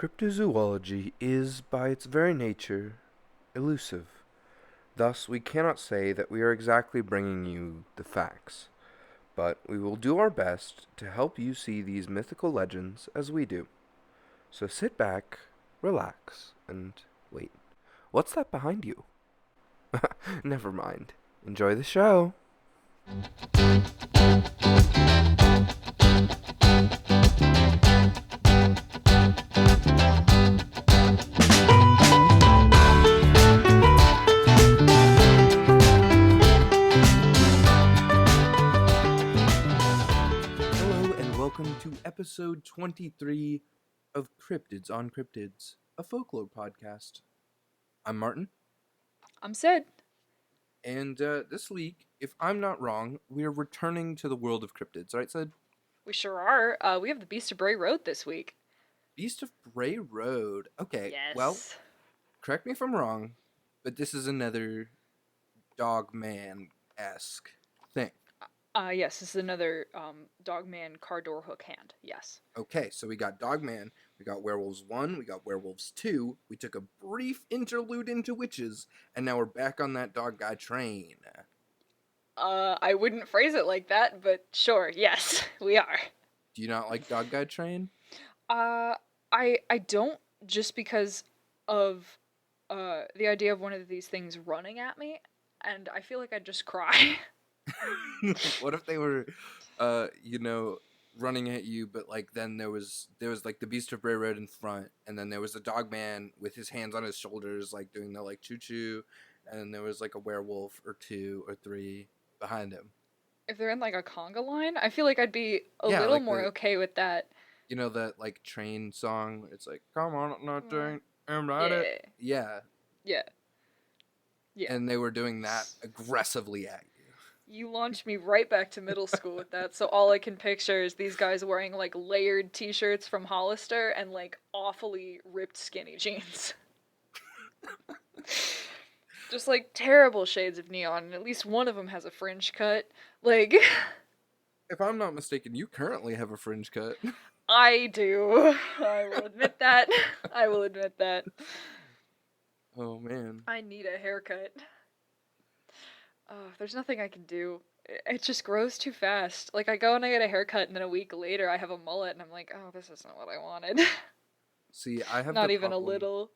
Cryptozoology is, by its very nature, elusive. Thus, we cannot say that we are exactly bringing you the facts, but we will do our best to help you see these mythical legends as we do. So sit back, relax, and wait. What's that behind you? Never mind. Enjoy the show. Hello and welcome to episode 23 of Cryptids on Cryptids, a folklore podcast. I'm Martin. I'm Sid. And this week, if I'm not wrong, we're returning to the world of cryptids, right, Sid? We sure are. We have the Beast of Bray Road this week. Beast of Bray Road. Okay, well, Yes. correct me if I'm wrong, but this is another Dogman-esque thing. Yes, this is another Dogman car door hook hand. Yes. Okay, so we got Dogman, we got Werewolves 1, we got Werewolves 2, we took a brief interlude into witches, and now we're back on that dog guy train. I wouldn't phrase it like that, but sure, yes, we are. Do you not like dog guy train? I don't, just because of the idea of one of these things running at me, and I feel like I'd just cry. What if they were, running at you, but like then there was like the Beast of Bray Road in front, and then there was the dog man with his hands on his shoulders, like doing the like choo choo, and there was like a werewolf or two or three behind him. If they're in like a conga line, I feel like I'd be a Yeah, little like more okay with that. You know that like train song? It's like, come on, not Mm, doing, I'm right it. Yeah, Yeah. Yeah. and they were doing that aggressively at you. You launched me right back to middle school with that, so all I can picture is these guys wearing like layered t-shirts from Hollister and like awfully ripped skinny jeans. Just like terrible shades of neon, and at least one of them has a fringe cut. Like, If I'm not mistaken, you currently have a fringe cut. I do. I will admit that. I will admit that. Oh man. I need a haircut. There's nothing I can do. It just grows too fast. Like, I go and I get a haircut, and then a week later I have a mullet, and I'm like, oh, this isn't what I wanted. See, I have Not the even problem. a little.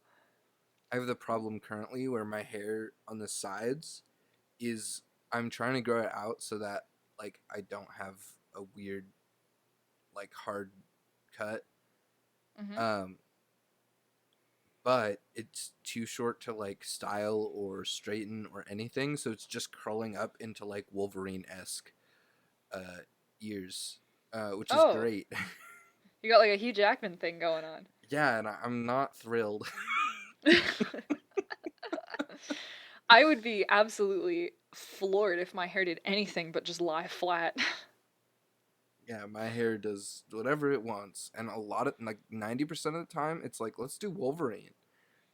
I have the problem currently where my hair on the sides is I'm trying to grow it out so that like I don't have a weird like hard cut. Mm-hmm. But it's too short to like style or straighten or anything, so it's just curling up into like Wolverine-esque ears, which is Oh, great. you got like a Hugh Jackman thing going on. Yeah, and I'm not thrilled. I would be absolutely floored if my hair did anything but just lie flat. Yeah, my hair does whatever it wants, and a lot of like 90% of the time, it's like, let's do Wolverine.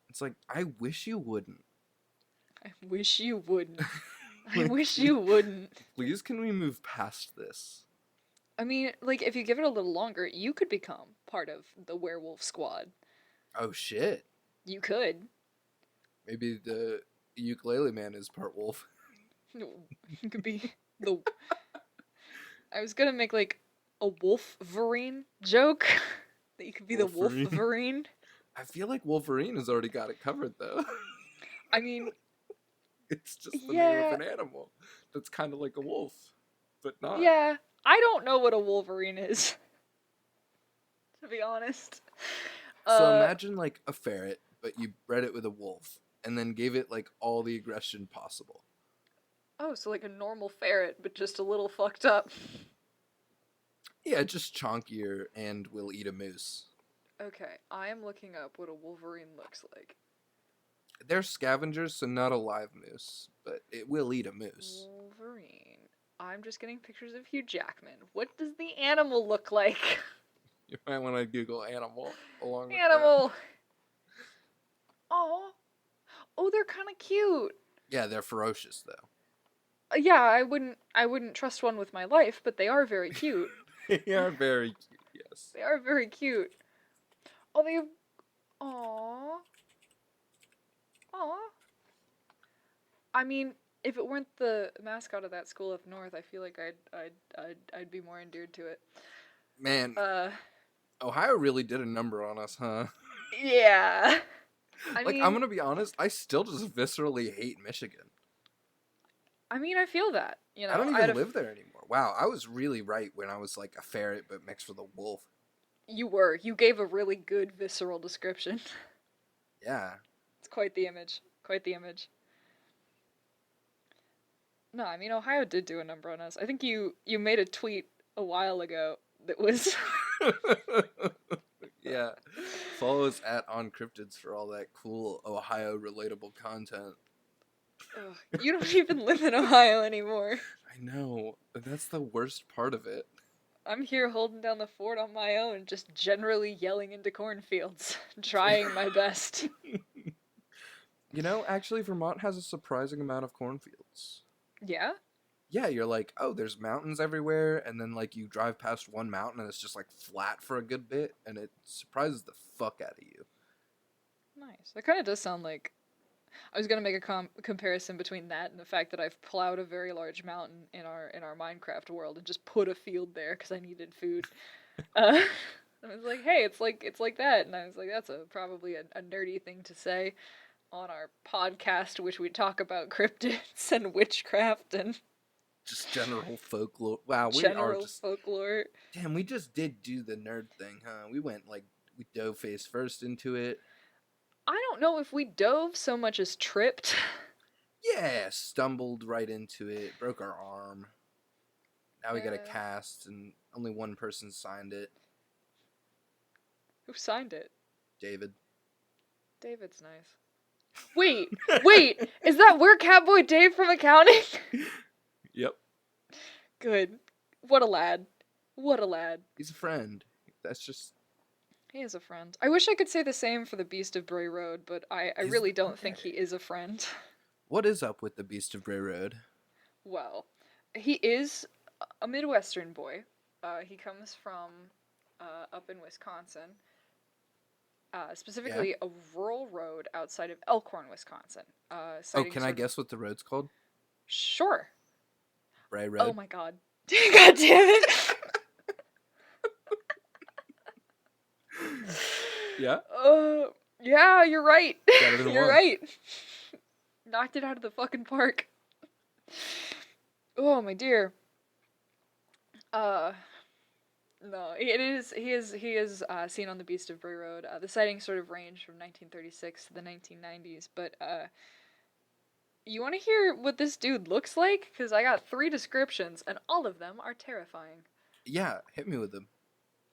It's like, I wish you wouldn't. I wish you wouldn't. I Like, wish you wouldn't. please, can we move past this? I mean, like, if you give it a little longer, you could become part of the werewolf squad. Oh shit! You could. Maybe the ukulele man is part wolf. No, you could be the. I was gonna make like a Wolverine joke. That you could be Wolverine. the Wolverine. I feel like Wolverine has already got it covered though. I mean, It's just the name yeah, of an animal that's kind of like a wolf, but not. yeah. I don't know what a Wolverine is, to be honest. So Uh, imagine like a ferret, but you bred it with a wolf, and then gave it like all the aggression possible. oh, so like a normal ferret, but just a little fucked up. Yeah, just chonkier and will eat a moose. Okay, I am looking up what a Wolverine looks like. They're scavengers, so not a live moose, but it will eat a moose. Wolverine. I'm just getting pictures of Hugh Jackman. What does the animal look like? You might want to Google animal along with Animal. Oh, oh, they're kind of cute. that. Yeah, they're ferocious though. Yeah, I wouldn't trust one with my life, but they are very cute. They are very cute. Yes. They are very cute. Oh, they have Aww. Aww. I mean, if it weren't the mascot of that school up north, I feel like I'd be more endeared to it. Man, Uh, Ohio really did a number on us, huh? yeah. I Like, I'm mean, gonna be honest, I still just viscerally hate Michigan. I feel that. I don't I had even live there anymore. Wow, I was really right when I was like a ferret but mixed with a wolf. you gave a really good visceral description. Yeah. It's quite the image. Quite the image. No, I mean Ohio did do a number on us. I think you made a tweet a while ago that was Yeah. Follow us at on Cryptids for all that cool Ohio relatable content. Ugh, you don't even live in Ohio anymore. I know. That's the worst part of it. I'm here holding down the fort on my own, just generally yelling into cornfields, trying my best. Actually, Vermont has a surprising amount of cornfields. Yeah? Yeah, you're like, oh, there's mountains everywhere, and then like you drive past one mountain and it's just like flat for a good bit, and it surprises the fuck out of you. Nice. That kind of does sound like I was gonna make a comparison between that and the fact that I've plowed a very large mountain in our Minecraft world and just put a field there because I needed food. Uh, I was like, hey, it's like that, and I was like, that's probably a nerdy thing to say on our podcast, which we talk about cryptids and witchcraft and Just general folklore. Wow, we are general just. folklore. Damn, we just did do the nerd thing, huh? We dove face first into it. I don't know if we dove so much as tripped. Yeah, stumbled right into it, broke our arm. Now we got a Uh, cast, and only one person signed it. who signed it? David. David's nice. Wait, is that where Catboy Dave from accounting? Yep. Good. What a lad. What a lad. He's a friend. That's just. He is a friend. I wish I could say the same for the Beast of Bray Road, but I really don't think Okay. he is a friend. What is up with the Beast of Bray Road? Well, he is a Midwestern boy. He comes from up in Wisconsin, Yeah. specifically a rural road outside of Elkhorn, Wisconsin. Oh, can I guess what the road's called? Sure. Bray Oh Road. my god. God damn it. Yeah. Yeah, you're right. Better than You're one. right. Knocked it out of the fucking park. Oh my dear. Uh, no, he is seen on the Beast of Bray Road. The sightings sort of range from 1936 to the 1990s, but you want to hear what this dude looks like? Because I got 3 descriptions, and all of them are terrifying. Yeah, hit me with them.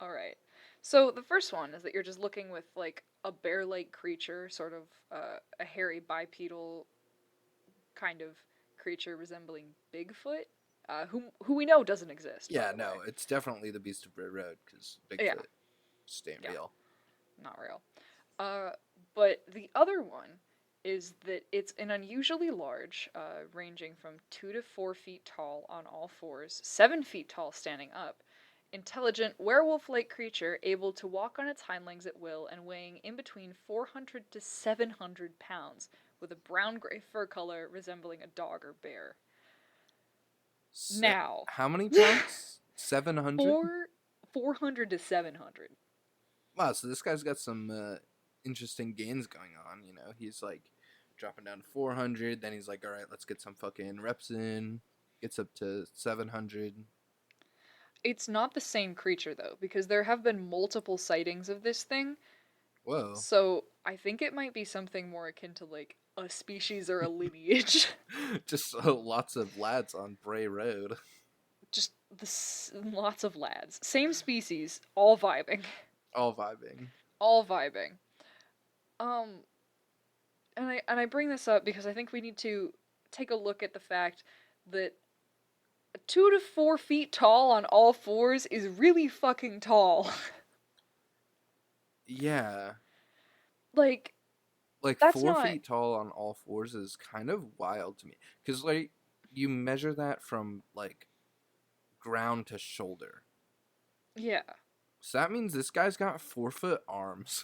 All right. So the first one is that you're just looking with like a bear-like creature, sort of a hairy bipedal kind of creature resembling Bigfoot, who we know doesn't exist. Yeah, by the no, way. it's definitely the Beast of Bray Road because Bigfoot Yeah. staying Yeah. real. Not real. But the other one is that it's an unusually large, ranging from 2 to 4 feet tall on all fours, 7 feet tall standing up, intelligent werewolf-like creature able to walk on its hind legs at will and weighing in between 400 to 700 pounds, with a brown-gray fur color resembling a dog or bear. Now, How many pounds? 700? 400 to 700. Wow, so this guy's got some interesting gains going on, He's like dropping down to 400, then he's like, all right, let's get some fucking reps in. Gets up to 700. It's not the same creature though, because there have been multiple sightings of this thing. Whoa. So I think it might be something more akin to like a species or a lineage. Just lots of lads on Bray Road. Just lots of lads, same species, all vibing, All vibing. all vibing. And I bring this up because I think we need to take a look at the fact that 2 to 4 feet tall on all fours is really fucking tall. Yeah. Like, Like that's 4 not... feet tall on all fours is kind of wild to me. Because, like, you measure that from, like, ground to shoulder. Yeah. So that means this guy's got 4-foot arms.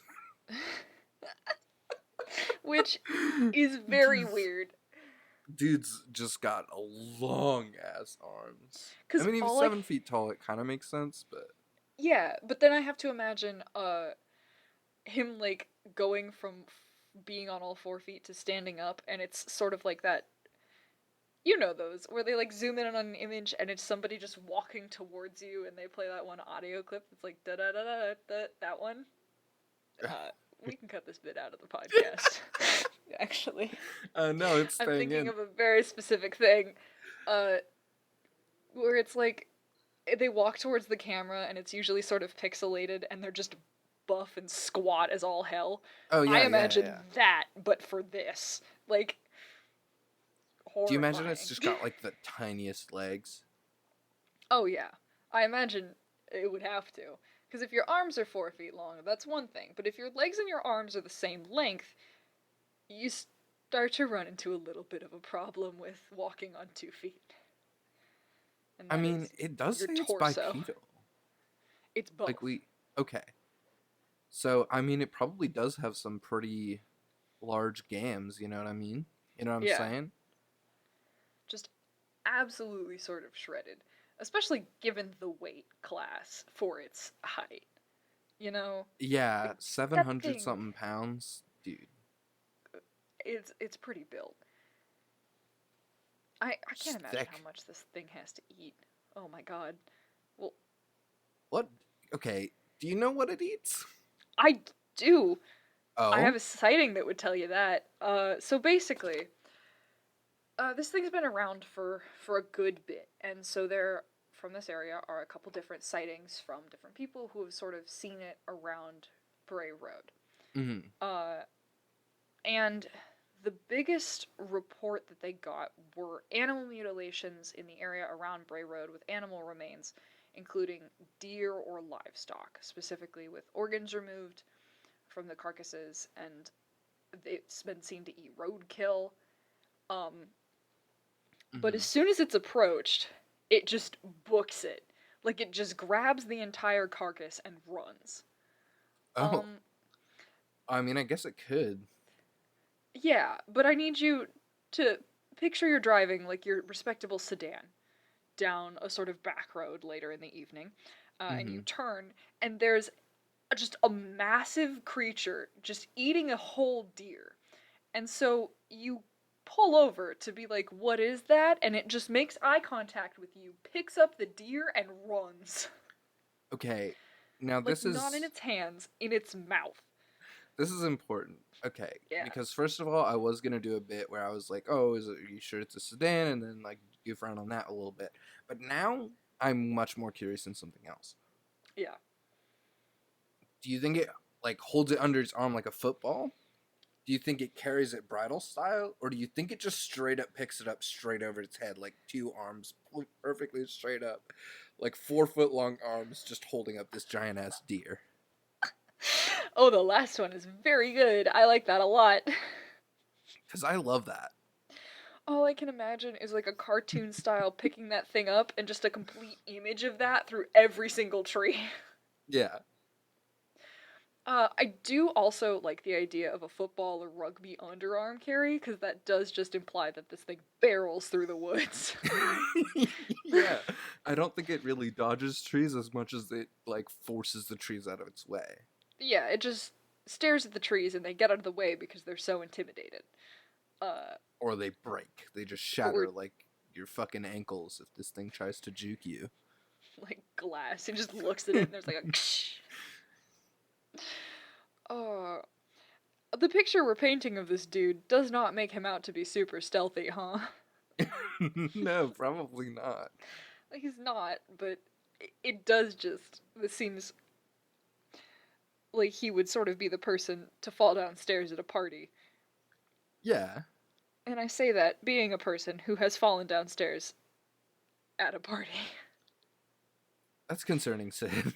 which is very weird. Dude's just got a long ass arms. I Cause mean, if he's all I, 7 feet tall, it kind of makes sense, but yeah, but then I have to imagine him like going from being on all 4 feet to standing up, and it's sort of like that. You know those where they like zoom in on an image and it's somebody just walking towards you, and they play that one audio clip that's like da da da da da. That one. Uh, we can cut this bit out of the podcast. Actually, no, it's I'm staying thinking in. of a very specific thing, uh, where it's like they walk towards the camera and it's usually sort of pixelated and they're just buff and squat as all hell. Oh I yeah, yeah, imagine yeah. that, but for this, like, Do you imagine it's horrifying. just got like the tiniest legs? Oh yeah, I imagine it would have to. Because if your arms are 4 feet long, that's one thing. But if your legs and your arms are the same length, you start to run into a little bit of a problem with walking on 2 feet. And I that mean, is it does your say it's torso. bipedal. It's both. Like okay. So I mean, it probably does have some pretty large gams. You know what I mean? You know what I'm Yeah. saying? Just absolutely sort of shredded. Especially given the weight class for its height. You know? Yeah, Like, seven that hundred thing, something pounds, dude. it's pretty built. I can't Just imagine how thick. much this thing has to eat. Oh my god. Well, What? Okay. Do you know what it eats? I do. I have Oh. a sighting that would tell you that. So basically, this thing's been around for a good bit, and so there from this area are a couple different sightings from different people who have sort of seen it around Bray Road. Mm-hmm. Uh, and the biggest report that they got were animal mutilations in the area around Bray Road with animal remains, including deer or livestock, specifically with organs removed from the carcasses, and it's been seen to eat roadkill. Um, but as Mm-hmm. soon as it's approached, it just books it. Like it just grabs the entire carcass and runs. Oh. Um, I mean, I guess it could. yeah, but I need you to picture you're driving like your respectable sedan down a sort of back road later in the evening, and Mm-hmm. you turn, and there's just a massive creature just eating a whole deer. And so you pull over to be like, what is that? And it just makes eye contact with you, picks up the deer, and runs. Okay. Now Like, not in its hands, in its mouth. this is important. Okay, Yeah. because first of all, I was gonna do a bit where I was like, "Oh, are you sure it's a sedan?" and then like goof around on that a little bit. But now I'm much more curious in something else. Yeah. Do you think it like holds it under its arm like a football? Do you think it carries it bridle style, or do you think it just straight up picks it up straight over its head, like two arms perfectly straight up, like 4 foot long arms, just holding up this giant ass deer? Oh, the last one is very good. I like that a lot. Because I love that. All I can imagine is like a cartoon style picking that thing up and just a complete image of that through every single tree. Yeah. I do also like the idea of a football or rugby underarm carry, because that does just imply that this thing barrels through the woods. Yeah. I don't think it really dodges trees as much as it like forces the trees out of its way. Yeah, it just stares at the trees and they get out of the way because they're so intimidated. Uh, Or they break. They just or shatter like your fucking ankles if this thing tries to juke you. like glass. It just looks at it and there's like a ksh. Oh, the picture we're painting of this dude does not make him out to be super stealthy, huh? No, probably not. Like he's not, but it does just. This seems like he would sort of be the person to fall downstairs at a party. Yeah. And I say that being a person who has fallen downstairs at a party. That's concerning, Sid.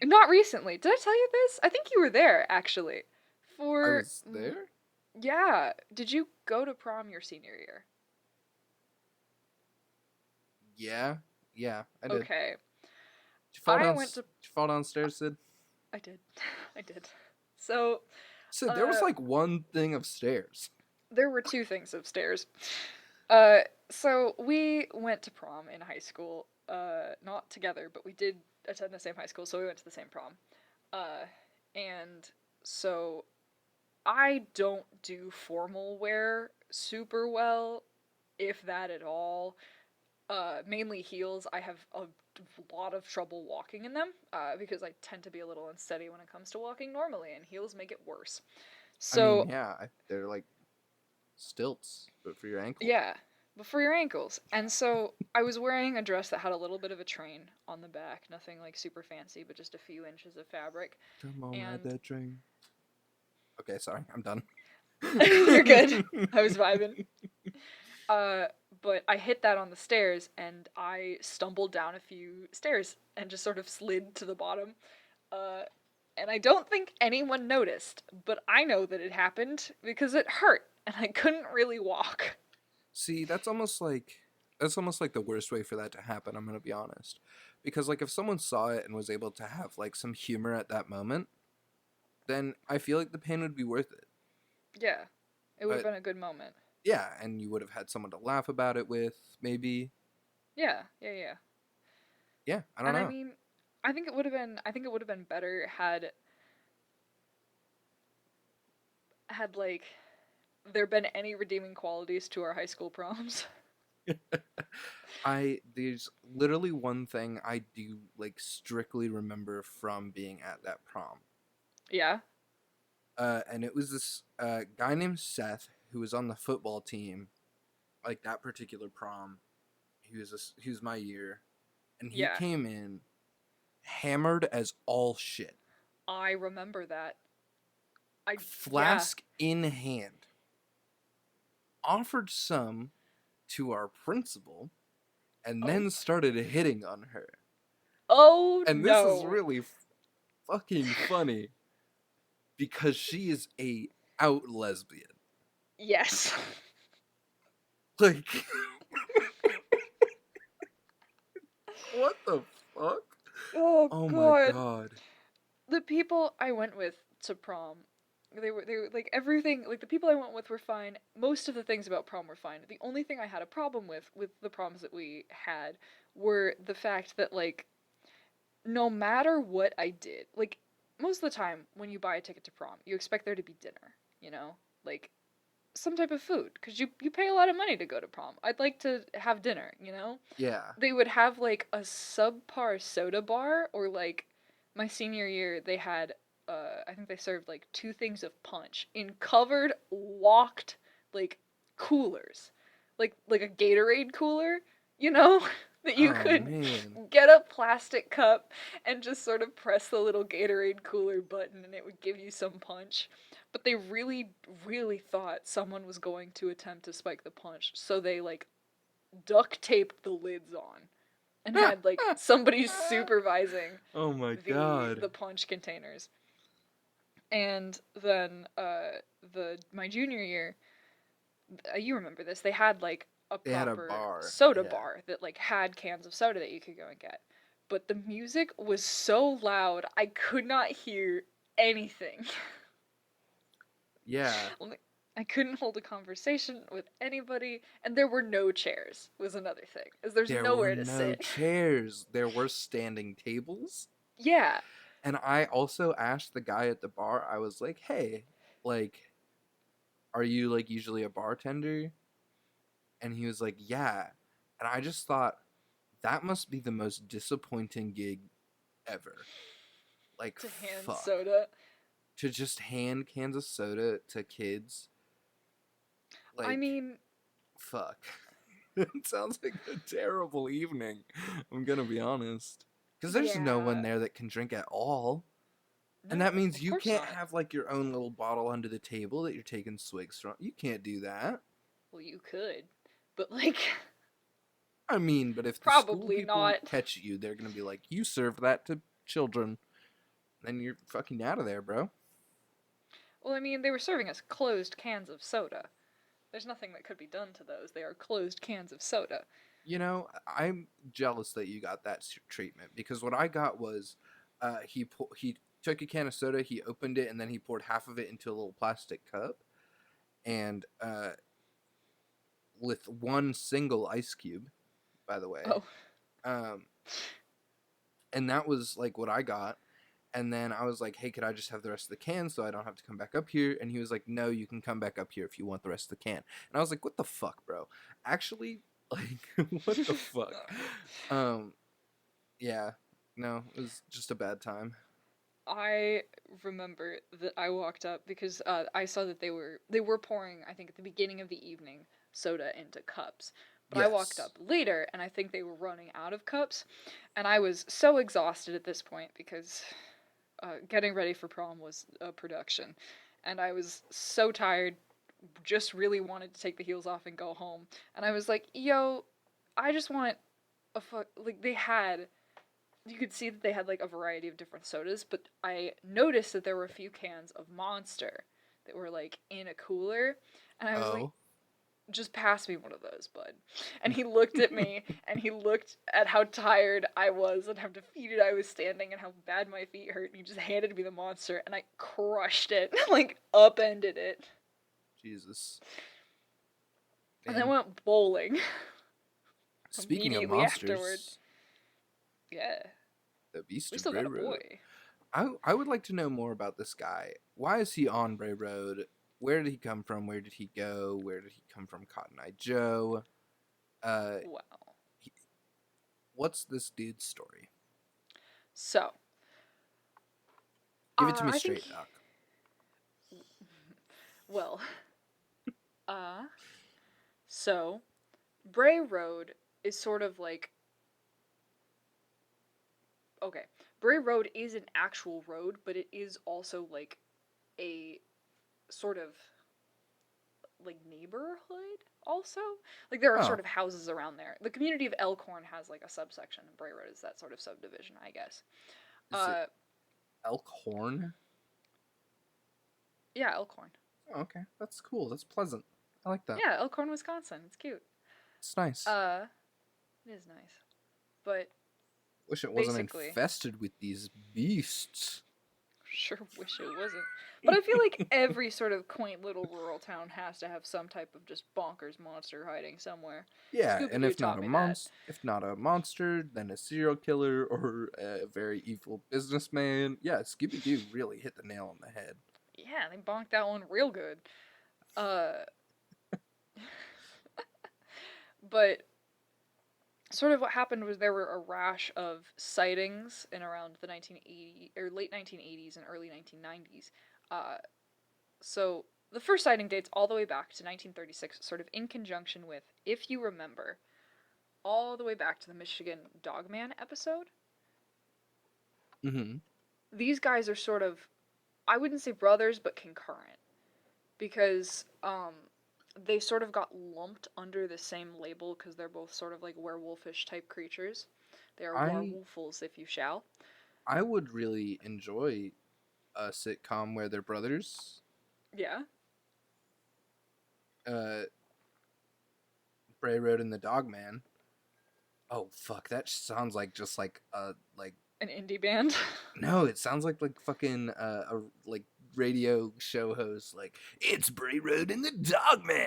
Not recently. Did I tell you this? I think you were there, actually. I For. was there? Yeah. Did you go to prom your senior year? Yeah. Yeah, I did. Okay. Did you fall I down went to. did you fall downstairs, Sid? I did. I did. So, So there was Uh, like one thing of stairs. there were two things upstairs. So we went to prom in high school. Not together, but we did attend the same high school, so we went to the same prom. Uh, and so I don't do formal wear super well, if that at all. Mainly heels. I have a lot of trouble walking in them because I tend to be a little unsteady when it comes to walking normally, and heels make it worse. I mean, So, yeah, they're like stilts, but for your ankle. yeah, but for your ankles. And so I was wearing a dress that had a little bit of a train on the back, nothing like super fancy, but just a few inches of fabric. Come on, ride And that train. Okay, sorry, I'm done. you're good. I was vibing. Uh, but I hit that on the stairs and I stumbled down a few stairs and just sort of slid to the bottom. Uh, and I don't think anyone noticed, but I know that it happened because it hurt and I couldn't really walk. See, that's almost like the worst way for that to happen, I'm gonna be honest. Because like if someone saw it and was able to have like some humor at that moment, then I feel like the pain would be worth it. Yeah, it would have But been a good moment. yeah, and you would have had someone to laugh about it with, maybe. Yeah, yeah, yeah. Yeah, I don't And I know. mean, I think it would have been better had like there been any redeeming qualities to our high school proms. There's literally one thing I do like strictly remember from being at that prom. Yeah. And it was this guy named Seth who was on the football team, like that particular prom. He was my year, and he Yeah. came in hammered as all shit, I remember that. I yeah. flask in hand. Offered some to our principal, and Oh. then started hitting on her. Oh And this is no. really fucking funny because she is a out lesbian. Yes. Like, what the fuck? Oh Oh my god. god. The people I went with to prom, they were like everything, like the people I went with were fine. Most of the things about prom were fine. The only thing I had a problem with the proms that we had were the fact that like no matter what I did, like most of the time when you buy a ticket to prom, you expect there to be dinner, you know? Like some type of food cuz you pay a lot of money to go to prom. I'd like to have dinner, you know? Yeah. They would have like a subpar soda bar, or like my senior year they had I think they served like two things of punch in covered locked like coolers. Like a Gatorade cooler, you know, that you Oh could man. get a plastic cup and just sort of press the little Gatorade cooler button and it would give you some punch. But they really really thought someone was going to attempt to spike the punch, so they like duct taped the lids on and had like somebody supervising Oh my the god. punch containers. And then the my junior year, you remember this, they had like a They had a proper bar. soda Yeah. bar that like had cans of soda that you could go and get. But the music was so loud I could not hear anything. Yeah. Like, I couldn't hold a conversation with anybody, and there were no chairs. Was another thing, is there's There were nowhere to no sit. chairs. There were standing tables. Yeah, And I also asked the guy at the bar, I was like, hey, like, are you like usually a bartender? And he was like, yeah. And I just thought, that must be the most disappointing gig ever. Like, to hand fuck. soda. To just hand cans of soda to kids. I Like, mean, fuck. It sounds like a terrible evening. I'm gonna be honest. Because there's no one yeah. there that can drink at all. And No, that means of you course can't not. have like your own little bottle under the table that you're taking swigs from. You can't do that. Well, you could, but like, I mean, but if the school probably people not. catch you, they're gonna be like, "You served that to children." Then you're fucking out of there, bro. Well, I mean, they were serving us closed cans of soda. There's nothing that could be done to those. They are closed cans of soda. You know, I'm jealous that you got that treatment because what I got was, he took a can of soda, he opened it, and then he poured half of it into a little plastic cup, and with one single ice cube, by the way. Oh. Um, and that was like what I got. And then I was like, hey, could I just have the rest of the can so I don't have to come back up here? And he was like, no, you can come back up here if you want the rest of the can. And I was like, what the fuck, bro? Actually, like, what the fuck? Yeah, no, it was just a bad time. I remember that I walked up because I saw that they were pouring, I think at the beginning of the evening, soda into cups. But I walked Yes. up later and I think they were running out of cups, and I was so exhausted at this point because getting ready for prom was a production, and I was so tired, just really wanted to take the heels off and go home. And I was like, "Yo, I just want a fuck." Like they had, you could see that they had like a variety of different sodas, but I noticed that there were a few cans of Monster that were like in a cooler, and I was like, Oh. just pass me one of those, bud. And he looked at me and he looked at how tired I was and how defeated I was standing and how bad my feet hurt, and he just handed me the Monster and I crushed it, like upended it. Jesus. And then Damn. went bowling Speaking of immediately afterward. monsters, Yeah. the Beast We of still Bray got a Road. boy. I would like to know more about this guy. Why is he on Bray Road? Where did he come from? Where did he go? Where did he come from? Cotton Eye Joe. Uh, Wow. he- what's this dude's story? So, Give it to me I think, straight, Doc. well, uh, so, Bray Road is sort of like, okay, Bray Road is an actual road, but it is also like a sort of like neighborhood also. Like there are Oh, sort of houses around there. The community of Elkhorn has like a subsection, and Bray Road is that sort of subdivision, I guess. is it Uh, Elkhorn? yeah, Elkhorn. Oh, okay, that's cool. That's pleasant. I like that. Yeah, Elkhorn, Wisconsin. It's cute. It's nice. Uh, it is nice. But Wish it wasn't basically, infested with these beasts. sure wish it wasn't. But I feel like every sort of quaint little rural town has to have some type of just bonkers monster hiding somewhere. Yeah, Scooby and Doo taught me that. if not a monster, then a serial killer or a very evil businessman. Yeah, Scooby Doo really hit the nail on the head. Yeah, they bonked that one real good. Uh, but sort of what happened was there were a rash of sightings in around the 1980 or late 1980s and early 1990s. Uh, so the first sighting dates all the way back to 1936, sort of in conjunction with, if you remember, all the way back to the Michigan Dogman episode. Mm-hmm. These guys are sort of, I wouldn't say brothers, but concurrent, because they sort of got lumped under the same label because they're both sort of like werewolfish type creatures. They are I werewolfs, if you shall. I would really enjoy a sitcom where they're brothers. Yeah. Uh, Bray Road and the Dogman. Oh fuck, that sounds like just like An indie band. no, it sounds like fucking a like radio show host. Like it's Bray Road and the Dogman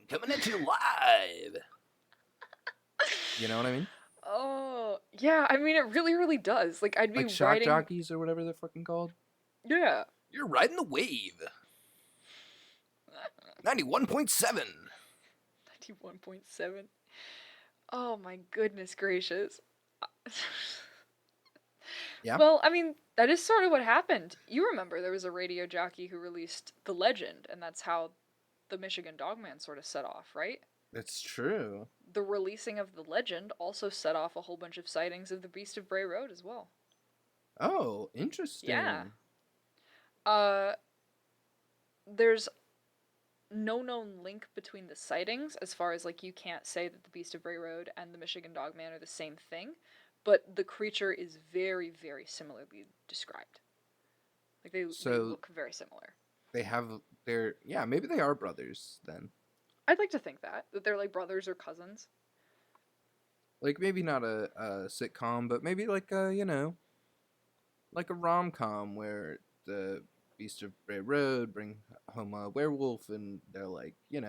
coming at you live. You know what I mean? Oh, yeah, I mean, it really, really does. Like, I'd be Like shock riding. jockeys or whatever they're fucking called. Yeah. You're riding the wave. 91.7. 91.7. Oh, my goodness gracious. Yeah. Well, I mean, that is sort of what happened. You remember there was a radio jockey who released The Legend, and that's how the Michigan Dogman sort of set off, right? It's true. The releasing of The Legend also set off a whole bunch of sightings of the Beast of Bray Road as well. Oh, interesting. Yeah. Uh, there's no known link between the sightings as far as like you can't say that the Beast of Bray Road and the Michigan Dogman are the same thing, but the creature is very, very similarly described. Like they So look very similar. yeah, maybe they are brothers then. I'd like to think that they're like brothers or cousins. Like maybe not a sitcom, but maybe like like a rom-com where the Beast of Bray Road bring home a werewolf, and they're like, it's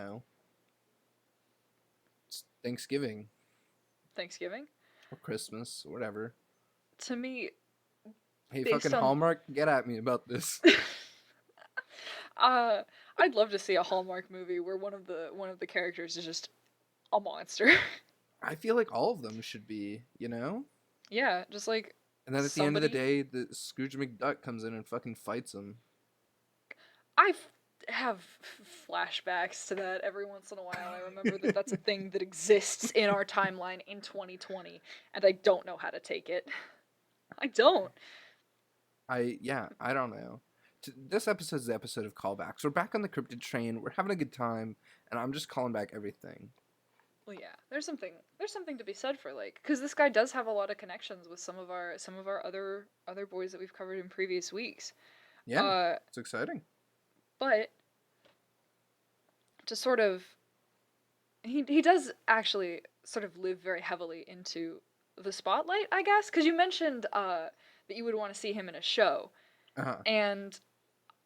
Thanksgiving Thanksgiving. or Christmas or whatever. To me, Hey, fucking based on Hallmark, get at me about this. uh I'd love to see a Hallmark movie where one of the characters is just a monster. I feel like all of them should be, Yeah, just like And then at the end of the somebody. day, the Scrooge McDuck comes in and fucking fights him. I have flashbacks to that every once in a while. I remember that that's a thing that exists in our timeline in 2020, and I don't know how to take it. I don't. I don't know. This episode's the episode of callbacks. We're back on the cryptid train. We're having a good time, and I'm just calling back everything. Well, yeah, there's something to be said for like, because this guy does have a lot of connections with some of our other boys that we've covered in previous weeks. Yeah, Uh, it's exciting. but to sort of he does actually sort of live very heavily into the spotlight, I guess, because you mentioned that you would want to see him in a show, Uh-huh. and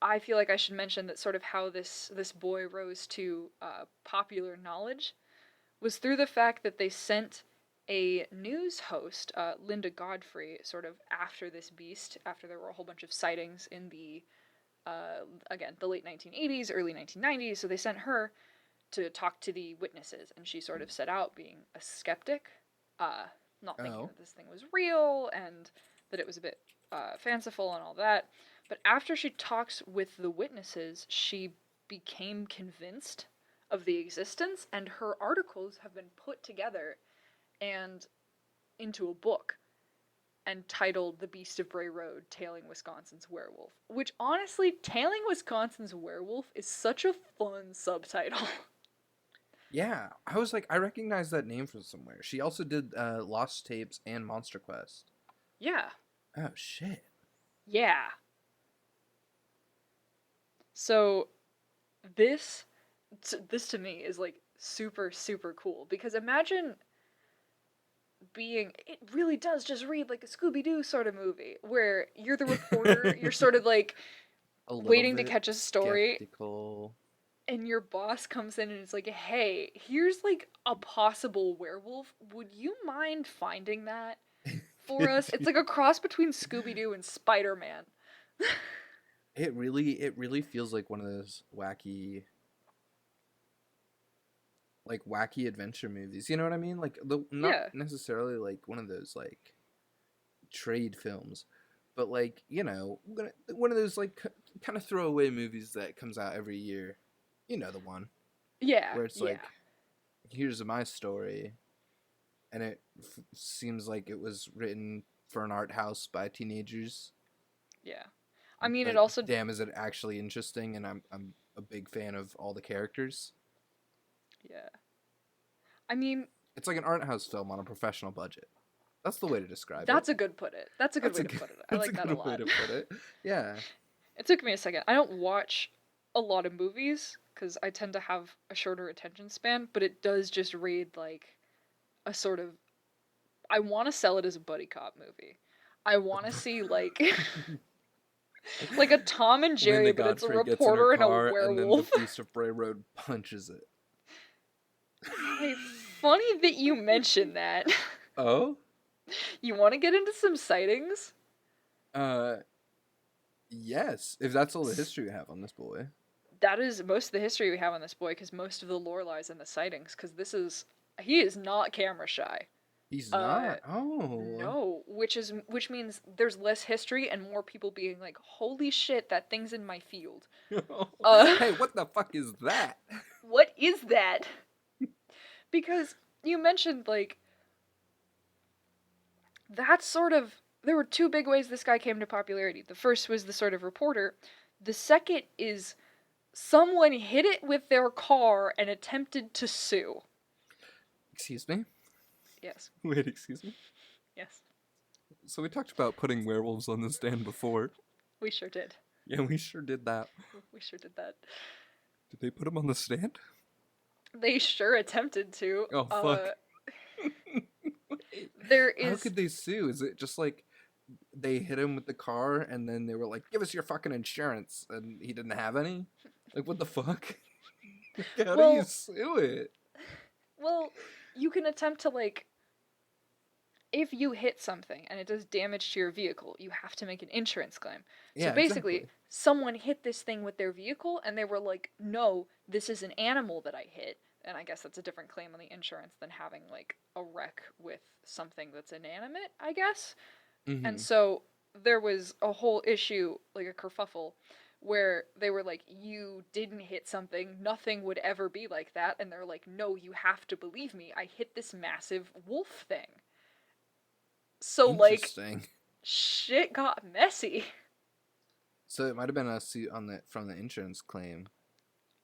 I feel like I should mention that sort of how this boy rose to popular knowledge was through the fact that they sent a news host, Linda Godfrey, sort of after this beast, after there were a whole bunch of sightings in the again the late 1980s, early 1990s. So they sent her to talk to the witnesses, and she sort of set out being a skeptic, not thinking Oh. that this thing was real and that it was a bit fanciful and all that. But after she talks with the witnesses, she became convinced of the existence, and her articles have been put together and into a book and titled The Beast of Bray Road, Tailing Wisconsin's Werewolf. Which honestly, Tailing Wisconsin's Werewolf is such a fun subtitle. Yeah, I was like, I recognize that name from somewhere. She also did Lost Tapes and Monster Quest. Yeah. Oh, shit. Yeah. So this this to me is like super super cool, because imagine being, it really does just read like a Scooby-Doo sort of movie where you're the reporter, you're sort of like A little waiting to bit catch a story, skeptical. and your boss comes in and is like, "Hey, here's like a possible werewolf. Would you mind finding that for us?" It's like a cross between Scooby-Doo and Spider-Man. It really feels like one of those wacky adventure movies. You know what I mean? Like not Yeah. necessarily like one of those like trade films, but like one of those like kind of throwaway movies that comes out every year. You know the one Yeah. where it's Yeah. like, here's my story, and it seems like it was written for an art house by teenagers. Yeah. I mean, it But also, damn, is it actually interesting? And I'm a big fan of all the characters. yeah. I mean, It's like an art house film on a professional budget. That's the way to describe it. that's a good put it. That's a good way to put it. I That's a like that a good way lot. to put it. Yeah. It took me a second. I don't watch a lot of movies because I tend to have a shorter attention span, but it does just read like a sort of. I want to sell it as a buddy cop movie. I want to see like like a Tom and Jerry, Linda but it's a Godfrey gets in her reporter and a car, and then the werewolf. Beast of Bray Road punches it. Hey, funny that you mention that. Oh? You want to get into some sightings? Uh, yes. If that's all the history we have on this boy. That is most of the history we have on this boy, because most of the lore lies in the sightings, because he is not camera shy. He's Uh, not. Oh. no, which means there's less history and more people being like, "Holy shit, that thing's in my field." Hey, what the fuck is that? What is that? Because you mentioned like that sort of, there were two big ways this guy came to popularity. The first was the sort of reporter. The second is someone hit it with their car and attempted to sue. Excuse me? Yes. Wait, excuse me? Yes. So we talked about putting werewolves on the stand before. We sure did. Yeah, we sure did that. We sure did that. Did they put him on the stand? They sure attempted to. Oh, fuck. There How is could they sue? Is it just like they hit him with the car, and then they were like, "Give us your fucking insurance," and he didn't have any. Like, what the fuck? Like, how do you Well, sue it? well, you can attempt to like if you hit something and it does damage to your vehicle, you have to make an insurance claim. So Yeah, basically, exactly. someone hit this thing with their vehicle and they were like, "No, this is an animal that I hit." And I guess that's a different claim on the insurance than having like a wreck with something that's inanimate, I guess. And Mm-hmm. so there was a whole issue, like a kerfuffle, where they were like, "You didn't hit something. Nothing would ever be like that." And they're like, "No, you have to believe me. I hit this massive wolf thing." So, like, Interesting. shit got messy. So it might have been a suit on the from the insurance claim.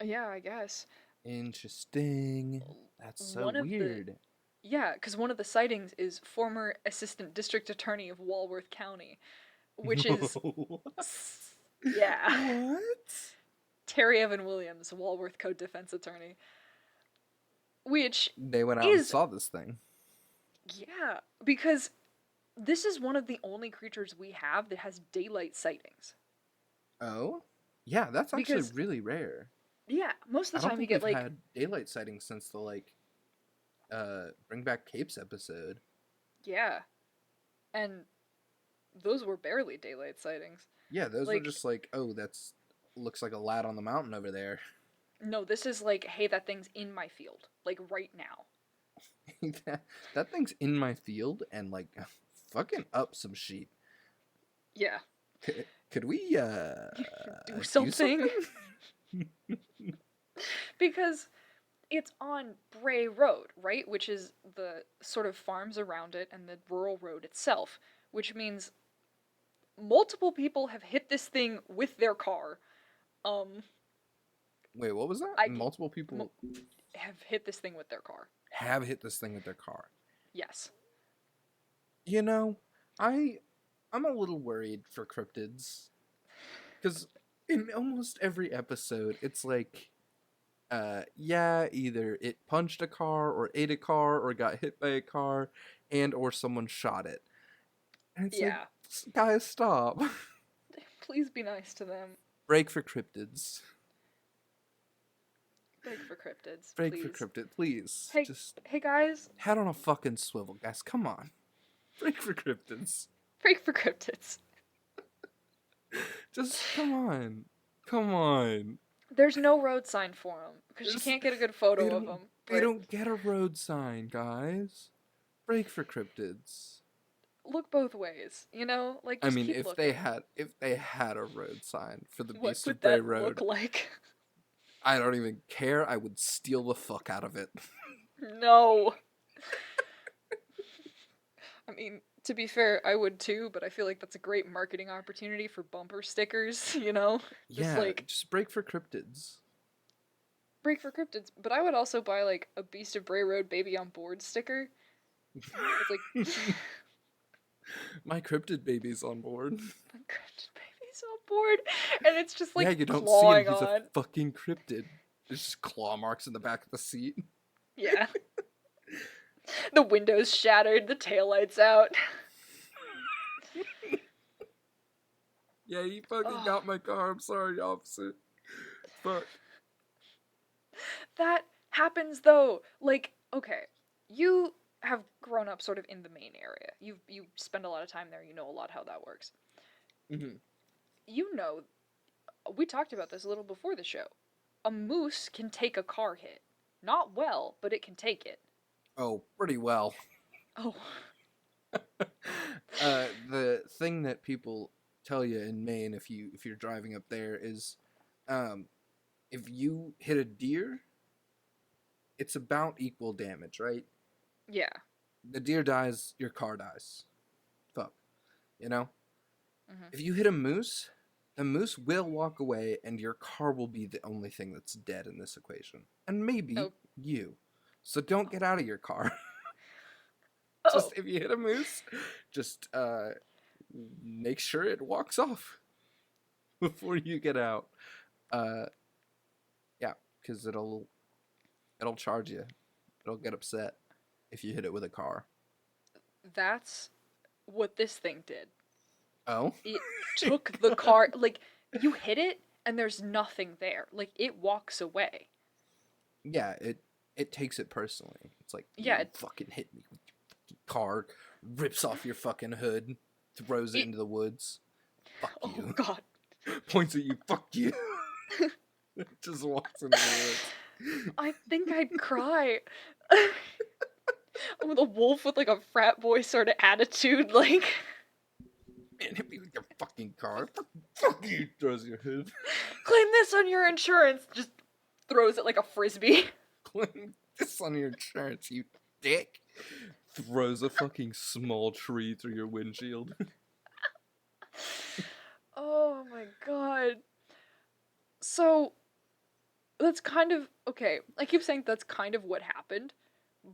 Yeah, I guess. Interesting. That's so One of the. weird. Yeah, because one of the sightings is former assistant district attorney of Walworth County, which is. Yeah. What? Terry Evan Williams, Walworth Code Defense Attorney. Which They went out and is. saw this thing. Yeah, because this is one of the only creatures we have that has daylight sightings. Oh? Yeah, that's actually Because, really rare. yeah, most I of the don't time you think get we've like. had daylight sightings since the Bring Back Capes episode. Yeah. And those were barely daylight sightings. Yeah, those were Like, just like, oh, that's looks like a lad on the mountain over there. no, this is like, hey, that thing's in my field, like right now. that thing's in my field and like fucking up some sheep. Yeah. Could we Do do something. something? Because it's on Bray Road, right? Which is the sort of farms around it and the rural road itself, which means multiple people have hit this thing with their car. Um, Wait, what was that? I Multiple people have hit this thing with their car. have hit this thing with their car. Yes. You know, I'm a little worried for cryptids because in almost every episode, it's like, yeah, either it punched a car or ate a car or got hit by a car, and or someone shot it, and it's like, Yeah. guys, stop. Please be nice to them. Break for cryptids. Beg for cryptids, Break for please. cryptid, please. Hey, Just hey guys, head on a fucking swivel, guys. Come on. Break for cryptids. break for cryptids. Just come on. Come on. There's no road sign for them because you There's, can't get a good they photo of don't them. they But don't get a road sign, guys. Break for cryptids. look both ways, you know. Like I just mean, keep looking. if they had a road sign for the What Beast would of Bray that look Road, like? I don't even care. I would steal the fuck out of it. No. I mean, to be fair, I would too, but I feel like that's a great marketing opportunity for bumper stickers, you know? Just Yeah, like just break for cryptids. break for cryptids. But I would also buy like a Beast of Bray Road baby on board sticker. It's like My cryptid baby's on board. my cryptid baby's on board, and it's just Yeah, like you don't see him. clawing He's a on. fucking cryptid. There's just claw marks in the back of the seat. Yeah. The window's shattered, the taillight's out. Yeah, he fucking Oh, got my car. I'm sorry, officer. Fuck. that happens though. Like, okay, you have grown up sort of in the Maine area. You spend a lot of time there. You know a lot how that works. Mm-hmm. You know, we talked about this a little before the show. A moose can take a car hit. Not well, but it can take it. Oh, pretty well. Oh. The thing that people tell you in Maine if you're driving up there is, if you hit a deer, it's about equal damage, right? Yeah. The deer dies, your car dies. Fuck, you know. Mm-hmm. If you hit a moose, the moose will walk away, and your car will be the only thing that's dead in this equation, and maybe Oh. you. So don't get out of your car. Oh. Just if you hit a moose, just make sure it walks off before you get out. Yeah, because it'll charge you. It'll get upset if you hit it with a car. That's what this thing did. Oh? It took the car, like, you hit it and there's nothing there. Like, it walks away. Yeah, it takes it personally. It's like, Yeah, you fucking hit me with your fucking car, rips off your fucking hood, throws it it, into the woods. Fuck oh you. god. Points at you, fuck you. Just walks into the woods. I think I'd cry. With a wolf with like a frat boy sort of attitude, like, Man, hit me with your fucking car. Fuck you. Throws your hood. claim this on your insurance. Just throws it like a frisbee. Claim this on your insurance, you dick. Throws a fucking small tree through your windshield. Oh my god. So, that's kind of okay. I keep saying that's kind of what happened,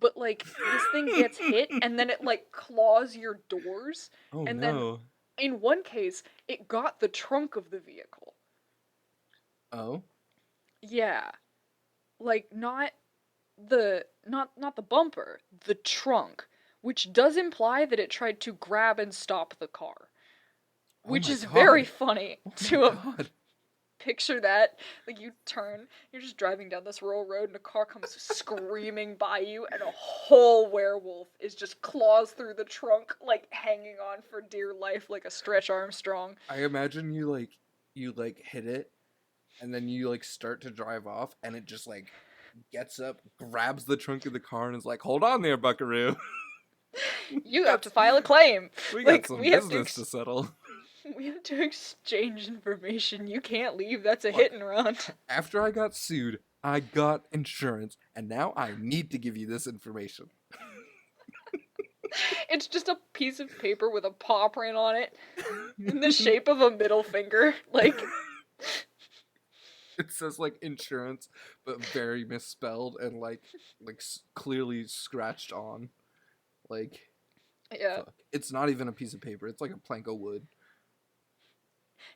but like this thing gets hit and then it like claws your doors, Oh and then no. in one case it got the trunk of the vehicle. Oh? Yeah, like not the bumper, the trunk, which does imply that it tried to grab and stop the car, Oh which my is god. very funny Oh to my a god. picture that. Like, you turn, you're just driving down this rural road and a car comes screaming by you and a whole werewolf is just claws through the trunk, like hanging on for dear life like a Stretch Armstrong. I imagine you hit it and then you like start to drive off and it just like gets up, grabs the trunk of the car and is like, "Hold on there, buckaroo." You have to file a claim. We got Like, some we have to business to settle. we have to exchange information. You can't leave. That's a Look, hit and run. after I got sued, I got insurance and now I need to give you this information. It's just a piece of paper with a paw print on it in the shape of a middle finger. Like, It says like insurance, but very misspelled and clearly scratched on. Like, yeah. fuck. It's not even a piece of paper. It's like a plank of wood.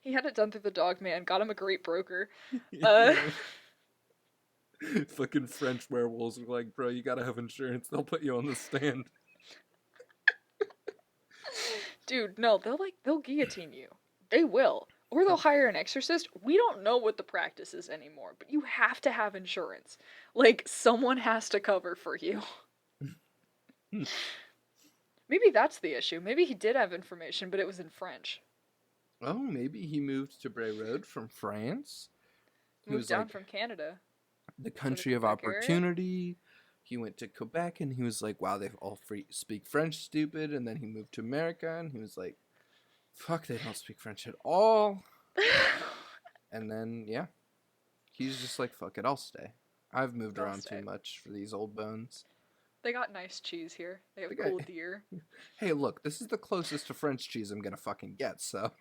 He had it done through the dog man, got him a great broker. Uh, Fucking French werewolves are like, bro, you gotta have insurance. They'll put you on the stand. dude, no, they'll guillotine you. They will. Or they'll hire an exorcist. We don't know what the practice is anymore, but you have to have insurance. Like, someone has to cover for you. Maybe that's the issue. Maybe he did have information, but it was in French. Oh, maybe he moved to Bray Road from France. He Moved was down like from Canada. the To the country of Quebec area. opportunity. He went to Quebec and he was like, wow, they all speak French, stupid. And then he moved to America and he was like, fuck, they don't speak French at all. And then, yeah, he's just like, fuck it, I'll stay. I've moved I'll around stay. too much for these old bones. They got nice cheese here. They have They got- cool deer. Hey, look, this is the closest to French cheese I'm gonna fucking get, so.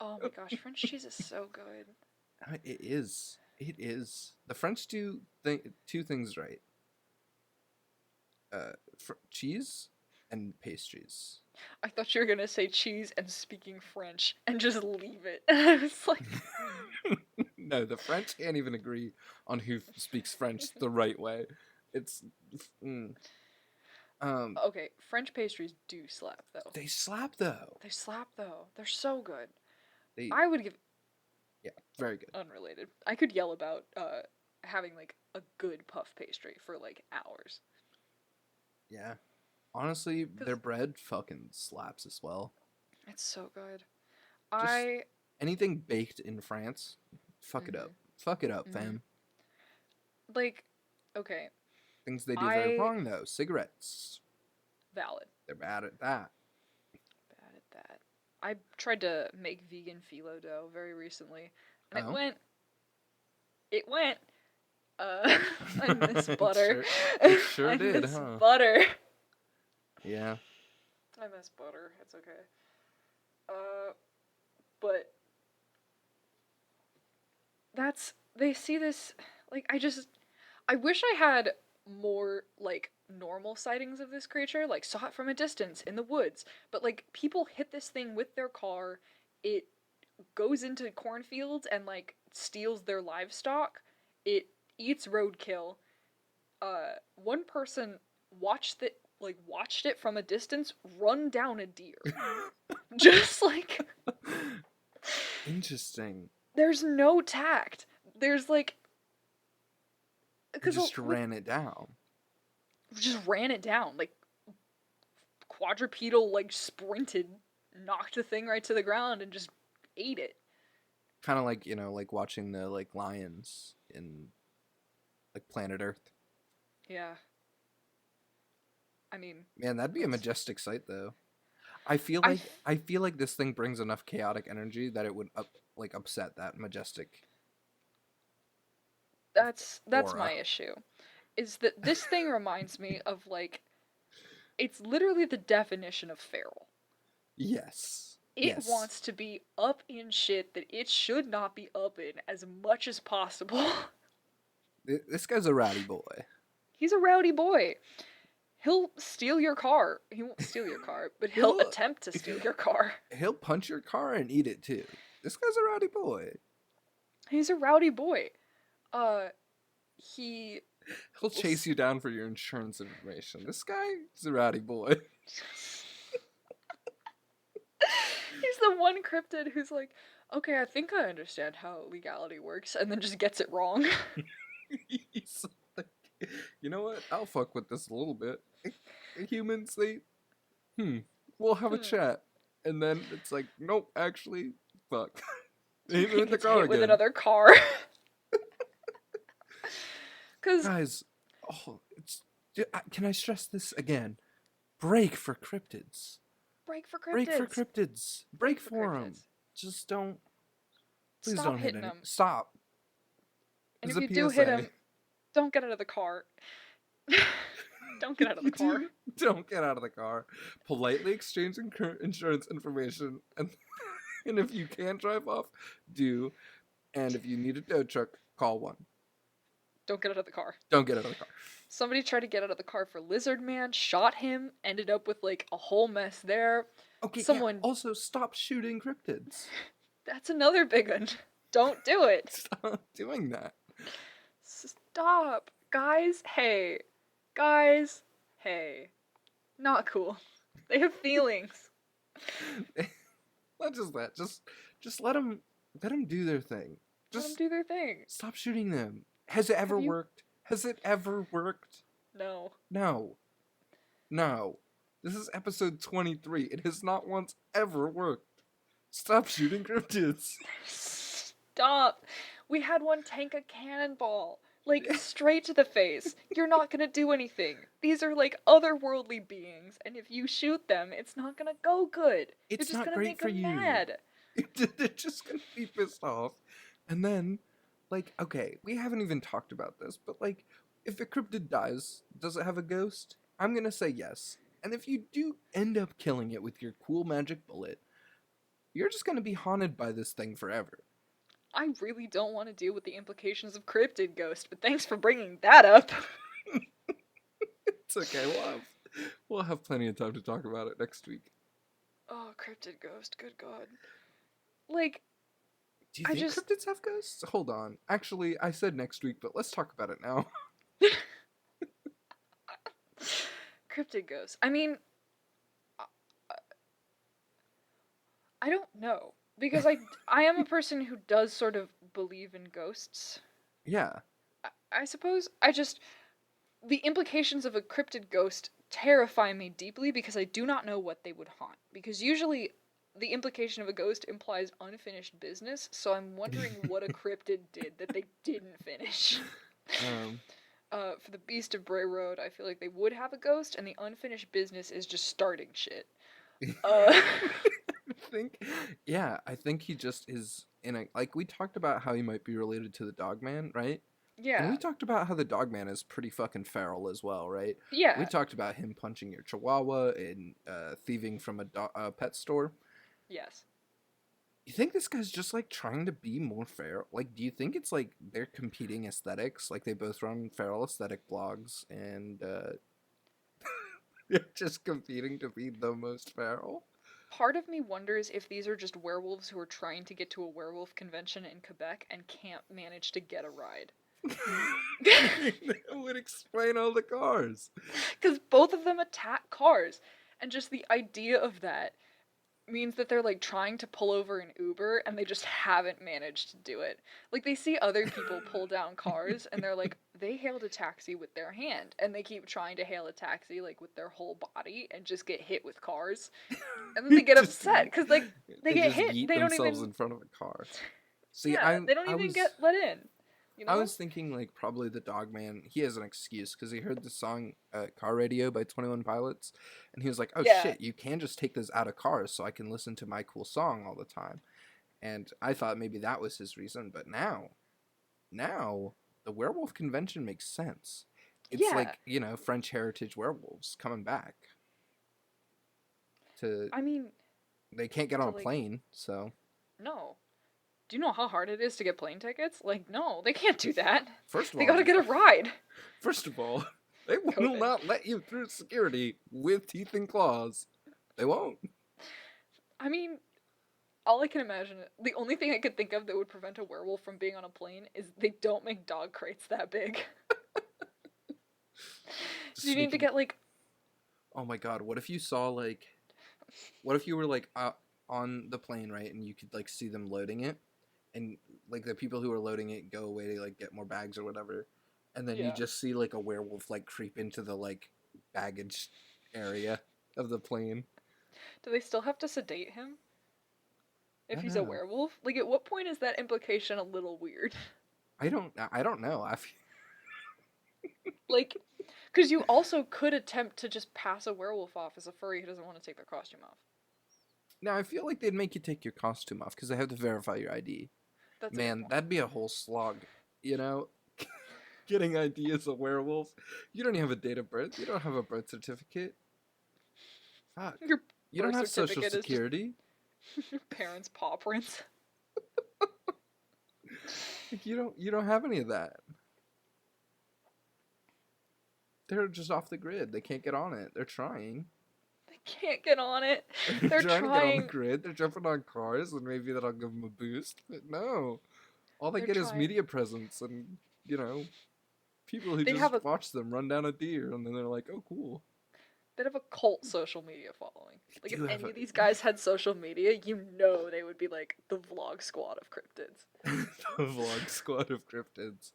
Oh my gosh, French cheese is so good. It is. It is. The French do two things right. Cheese and pastries. I thought you were gonna say cheese and speaking French and just leave it. And I was like, No, the French can't even agree on who speaks French the right way. It's okay, French pastries do slap though. they slap though. They slap though. They're so good. They I would give yeah, very good. unrelated. I could yell about having like a good puff pastry for like hours. Yeah. Honestly, 'Cause- their bread fucking slaps as well. It's so good. Just anything baked in France, fuck it up. Fuck it up, Mhm. fam. like okay, Things they do very I- wrong though. Cigarettes. valid. They're bad at that. Bad at that. I tried to make vegan phyllo dough very recently, and Oh. it went. I miss butter. It sure I did, miss huh? butter. Yeah. I miss butter. It's okay. But they see this, like, I wish I had more, like, normal sightings of this creature, like, saw it from a distance in the woods, but, like, people hit this thing with their car, it goes into cornfields and, like, steals their livestock, it eats roadkill. One person watched like watched it from a distance run down a deer. Just like Interesting. there's no tact. There's like He because just ran it down. just ran it down like quadrupedal like sprinted, knocked the thing right to the ground and just ate it. Kind of like, like watching the like lions in like Planet Earth. Yeah. I mean, Man, that'd be a majestic sight though. I feel I like I feel like this thing brings enough chaotic energy that it would upset that majestic that's aura. my issue. Is that this thing reminds me of like it's literally the definition of feral. Yes. It Yes. wants to be up in shit that it should not be up in as much as possible. This guy's a rowdy boy. He's a rowdy boy. He'll steal your car. He won't steal your car, but he'll attempt to steal your car. He'll punch your car and eat it too. This guy's a rowdy boy. He's a rowdy boy. He'll chase you down for your insurance information. This guy is a rowdy boy. He's the one cryptid who's like, okay, I think I understand how legality works, and then just gets it wrong. He's like, you know what? I'll fuck with this a little bit. Humans, we'll have a chat. And then it's like, nope, actually, fuck. Hit with the car again. With another car. Guys, can I stress this again? Break for cryptids. Break for cryptids. Break for cryptids. Break for them. Just don't. Please Stop don't hit hitting him. them. Stop. And It's if a you do PSA. hit him, don't get out of the car. Don't get out of the car. Don't get out of the car. Politely exchange insurance information, and if you can't drive off, do. And if you need a tow truck, call one. Don't get out of the car. Don't get out of the car. Somebody tried to get out of the car for Lizard Man, shot him, ended up with like a whole mess there. Okay, Someone also stop shooting cryptids. That's another big one. Don't do it. Stop doing that. Stop. Guys, hey. Guys, hey. Not cool. They have feelings. Not just that. Just let them do their thing. Let them do their thing. Stop shooting them. Has it ever worked? Has it ever worked? No. No. No. This is episode 23. It has not once ever worked. Stop shooting cryptids. Stop. We had one tank a cannonball. Like, straight to the face. You're not gonna do anything. These are, like, otherworldly beings, and if you shoot them, it's not gonna go good. It's You're just not gonna great make for them you. mad. They're just gonna be pissed off. And then, like, okay, we haven't even talked about this, but, like, if a cryptid dies, does it have a ghost? I'm gonna say yes. And if you do end up killing it with your cool magic bullet, you're just gonna be haunted by this thing forever. I really don't want to deal with the implications of Cryptid Ghost, but thanks for bringing that up. It's okay, we'll have plenty of time to talk about it next week. Oh, Cryptid Ghost, good god. Like, do you think cryptids have ghosts? Hold on. Actually, I said next week, but let's talk about it now. Cryptid Ghost. I mean, I don't know. Because I am a person who does sort of believe in ghosts. Yeah. I suppose the implications of a cryptid ghost terrify me deeply because I do not know what they would haunt. Because usually the implication of a ghost implies unfinished business, so I'm wondering what a cryptid did that they didn't finish. For the Beast of Bray Road, I feel like they would have a ghost, and the unfinished business is just starting shit. I think he just is in a, like, we talked about how he might be related to the Dogman, right? Yeah. And we talked about how the Dogman is pretty fucking feral as well, right? Yeah. We talked about him punching your chihuahua and thieving from a pet store. Yes. You think this guy's just, like, trying to be more feral? Like, do you think it's, like, they're competing aesthetics? Like, they both run feral aesthetic blogs, and they're just competing to be the most feral? Part of me wonders if these are just werewolves who are trying to get to a werewolf convention in Quebec and can't manage to get a ride. even explain all the cars. Because both of them attack cars. And just the idea of that means that they're like trying to pull over an Uber and they just haven't managed to do it. Like they see other people pull down cars and they're like, they hailed a taxi with their hand. And they keep trying to hail a taxi like with their whole body and just get hit with cars. And then they get Just- upset because like they get just hit. yeet They don't themselves even in front of a car. See, yeah, they don't I even was get let in. You know? I was thinking like probably the dog man. He has an excuse because he heard the song "Car Radio" by 21 Pilots, and he was like, "Oh Yeah. shit, you can just take this out of cars so I can listen to my cool song all the time." And I thought maybe that was his reason, but now the werewolf convention makes sense. It's Yeah. like, French heritage werewolves coming back. I mean, They can't get on a like, plane, so no. Do you know how hard it is to get plane tickets? Like, no, they can't do that. first of They all, gotta get a ride. First of all, they will COVID. not let you through security with teeth and claws. They won't. I mean, all I can imagine, the only thing I could think of that would prevent a werewolf from being on a plane is they don't make dog crates that big. So you need to get like. Oh my god! What if you saw like? What if you were like on the plane, right, and you could like see them loading it, and like the people who are loading it go away to like get more bags or whatever, and then you Yeah. just see like a werewolf like creep into the like baggage area of the plane. Do they still have to sedate him? If I he's don't a know. werewolf? Like, at what point is that implication a little weird? I don't know. Like, because you also could attempt to just pass a werewolf off as a furry who doesn't want to take their costume off. Now I feel like they'd make you take your costume off because they have to verify your ID. That's Man, that'd be a whole slog, you know? Getting ID as a werewolf. You don't even have a date of birth. You don't have a birth certificate. Fuck. Your You don't birth have social certificate is just security. your parents' paw prints. Like, you don't have any of that. They're just off the grid. They can't get on it. They're trying. They can't get on it. They're They're trying to get on the trying. grid. They're jumping on cars, and maybe that'll give them a boost. But no. All they They're get is trying. media presence and, people who They just have a watch them run down a deer, and then they're like, oh, cool. bit of a cult social media following. Like, if do have any a- of these guys had social media, you know they would be like the vlog squad of cryptids. The vlog squad of cryptids.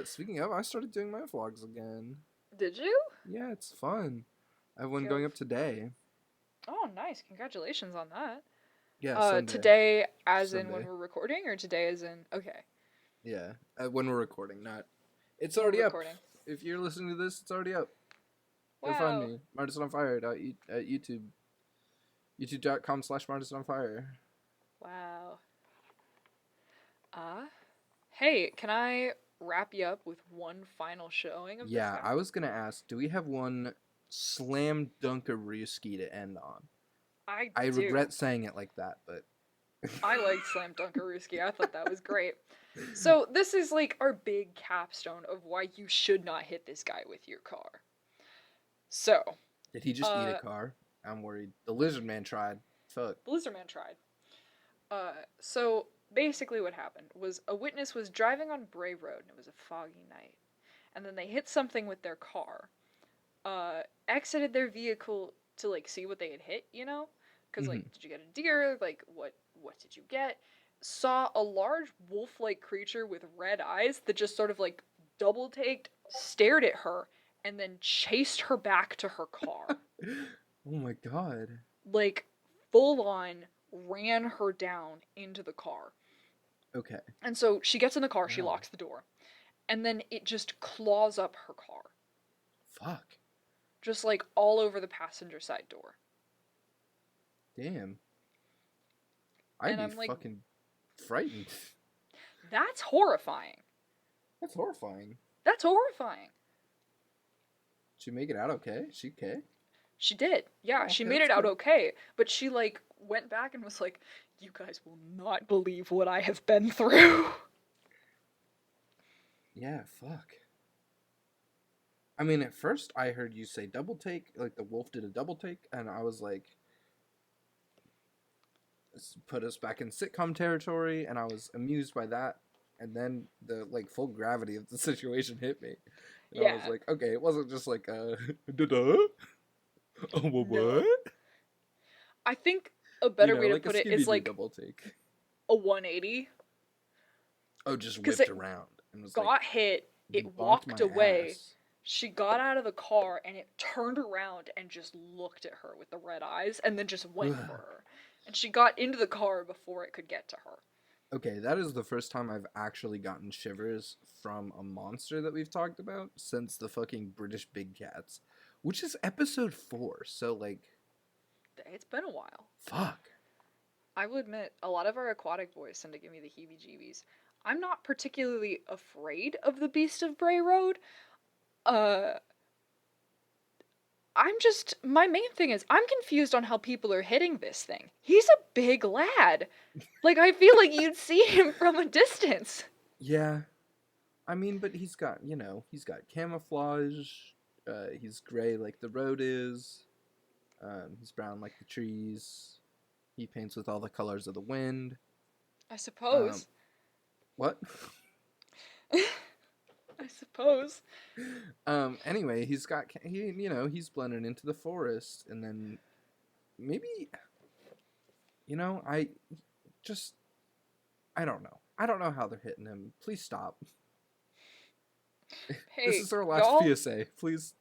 Speaking of, I started doing my vlogs again. Did you? Yeah, it's fun. I have one going up today. Oh, nice. Congratulations on that. Yeah, Sunday. Today as in when Sunday. we're recording, or today as in... Okay. Yeah, when we're recording, not... It's When we're already up. recording. If you're listening to this, it's already up. Go Wow. find me. MartisOnFire at YouTube. YouTube.com/MartisOnFire. Wow. Hey, can I wrap you up with one final showing of this Yeah, guy? I was gonna ask, do we have one slam dunkarooski to end on? I do. regret saying it like that, but... I liked Slam Dunkarooski. I thought that was great. So this is like our big capstone of why you should not hit this guy with your car. So, Did he just eat a car? I'm worried. The lizard man tried. Fuck. the Lizard Man tried. So basically what happened was a witness was driving on Bray Road and it was a foggy night. And then they hit something with their car. Exited their vehicle to like see what they had hit, Because like, did you get a deer? Like, what did you get? Saw a large wolf-like creature with red eyes that just sort of like double-taked, stared at her, and then chased her back to her car. Oh my god. Like, full on ran her down into the car. Okay. And so she gets in the car, she Wow. locks the door. And then it just claws up her car. Fuck. Just like all over the passenger side door. Damn. I'd And be I'm like- fucking frightened. That's horrifying. That's horrifying. That's horrifying. Did she make it out okay? She okay? She did. Yeah, Oh, she okay, made that's it out good. okay. But she like went back and was like, you guys will not believe what I have been through. Yeah, fuck. I mean, at first I heard you say double take, like the wolf did a double take, and I was like, this put us back in sitcom territory, and I was amused by that. And then the like full gravity of the situation hit me. And I was Yeah. like, okay, it wasn't just like da-da? Oh, No. what? I think a better way to Like a put it is Scooby-Doo like double take. a 180. Oh, just Because whipped it around and was like, got hit, it bonked walked my away. ass. She got out of the car and it turned around and just looked at her with the red eyes and then just went for her. And she got into the car before it could get to her. Okay, that is the first time I've actually gotten shivers from a monster that we've talked about since the fucking British Big Cats, which is episode 4. So, like, It's been a while. fuck. I will admit, a lot of our aquatic boys tend to give me the heebie jeebies. I'm not particularly afraid of the Beast of Bray Road. Uh, my main thing is, I'm confused on how people are hitting this thing. He's a big lad. Like, I feel like you'd see him from a distance. Yeah, I mean, but he's got, he's got camouflage. He's gray like the road is. He's brown like the trees. He paints with all the colors of the wind. I Um, suppose. what? I suppose. Anyway, he's blending into the forest, and then maybe, I just, I don't know. I don't know how they're hitting him. Please stop. Hey, This is our last y'all, PSA. Please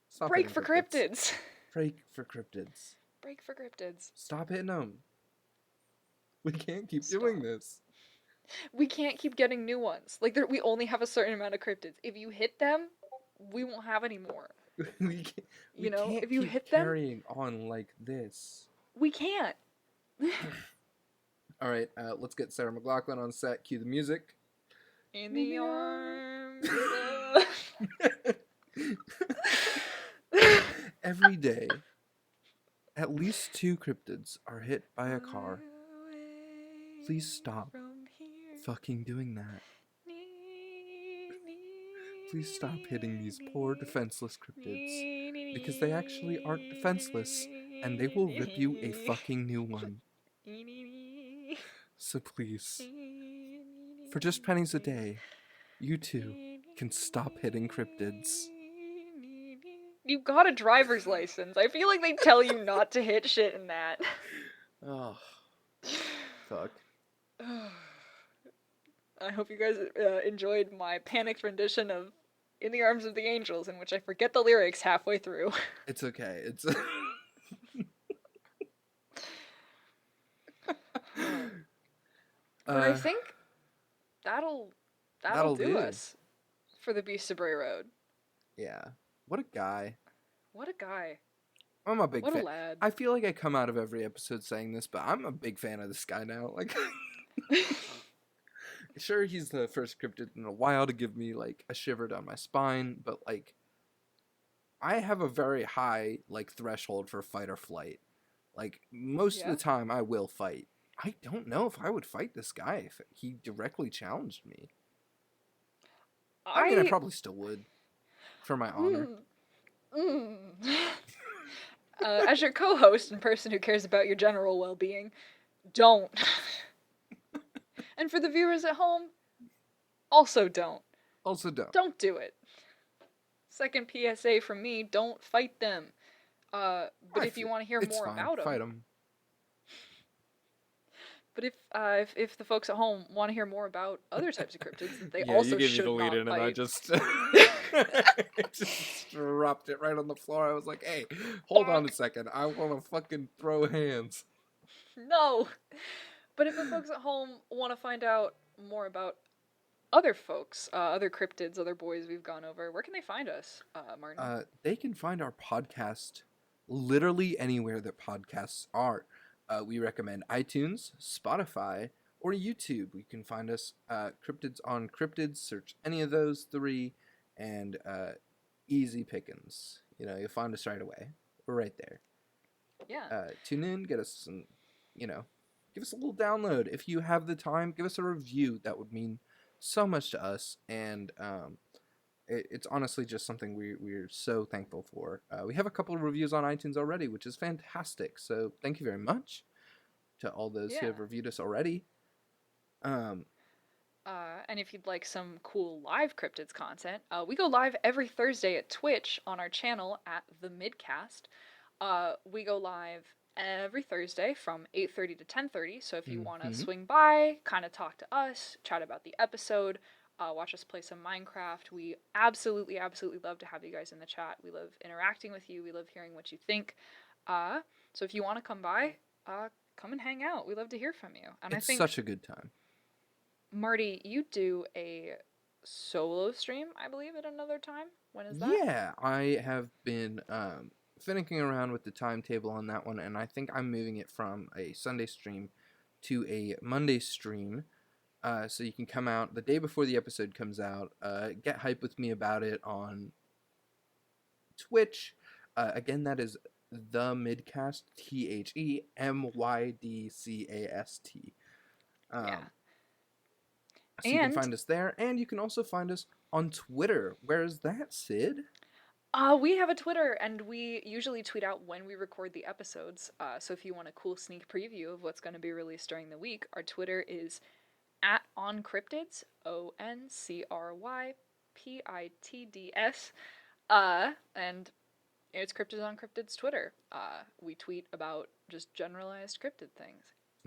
stop break hitting for cryptids. cryptids. Break for cryptids. Break for cryptids. Stop hitting them. We can't keep Stop. doing this. We can't keep getting new ones. Like, we only have a certain amount of cryptids. If you hit them, we won't have any more. we can't, we can't If you keep hit them, carrying on like this. we can't. All right, let's get Sarah McLachlan on set. Cue the music. In the arms Every day, at least 2 cryptids are hit by a car. Please stop fucking doing that. Please stop hitting these poor defenseless cryptids, because they actually aren't defenseless, and they will rip you a fucking new one. So please, for just pennies a day, you too can stop hitting cryptids. You got a driver's license. I feel like they tell you not to hit shit in that. Oh, fuck. I hope you guys enjoyed my panicked rendition of In the Arms of the Angels, in which I forget the lyrics halfway through. It's okay. It's... But I think that'll do us for the Beast of Bray Road. Yeah. What a guy. What a guy. I'm a big fan. What a lad. I feel like I come out of every episode saying this, but I'm a big fan of this guy now. Like, sure, he's the first cryptid in a while to give me, like, a shiver down my spine, but, like, I have a very high, like, threshold for fight or flight. Like, most of the time, I will fight. I don't know if I would fight this guy if he directly challenged me. I mean, I probably still would, for my honor. As your co-host and person who cares about your general well-being, don't. And for the viewers at home, also don't. Also don't. Don't do it. Second PSA from me, don't fight them. But if you want to hear more about them... Fight them. But if the folks at home want to hear more about other types of cryptids, they Yeah, also you gave should me the not lead in, fight. and I just just dropped it right on the floor. I was like, "Hey, hold on a second. I want to fucking throw hands." No. But if the folks at home want to find out more about other folks, other cryptids, other boys we've gone over, where can they find us, Martin? They can find our podcast literally anywhere that podcasts are. We recommend iTunes, Spotify, or YouTube. You can find us Cryptids on Cryptids. Search any of those 3, and easy pickings. You'll find us right away. We're right there. Yeah. Tune in, get us some, give us a little download. If you have the time, give us a review. That would mean so much to us, and it's honestly just something we're so thankful for. We have a couple of reviews on iTunes already, which is fantastic. So thank you very much to all those who have reviewed us already. And if you'd like some cool live Cryptids content, we go live every Thursday at Twitch on our channel at the Midcast. We go live every Thursday from 8:30 to 10:30. So if you want to Mm-hmm. swing by, kind of talk to us, chat about the episode, watch us play some Minecraft, we absolutely, absolutely love to have you guys in the chat. We love interacting with you. We love hearing what you think. So if you want to come by, come and hang out. We love to hear from you. And I It's think such a good time. Marty, you do a solo stream, I believe, at another time. When is that? Yeah, I have been finicking around with the timetable on that one, and I think I'm moving it from a Sunday stream to a Monday stream. So you can come out the day before the episode comes out, get hype with me about it on Twitch. Again, that is the Midcast, TheMydcast. Yeah. Um, so you can And find us there, and you can also find us on Twitter. Where is that, Sid? we have a Twitter, and we usually tweet out when we record the episodes. So if you want a cool sneak preview of what's going to be released during the week, our Twitter is at OnCryptids, OnCryptids. And it's Cryptids on Cryptids Twitter. We tweet about just generalized cryptid things.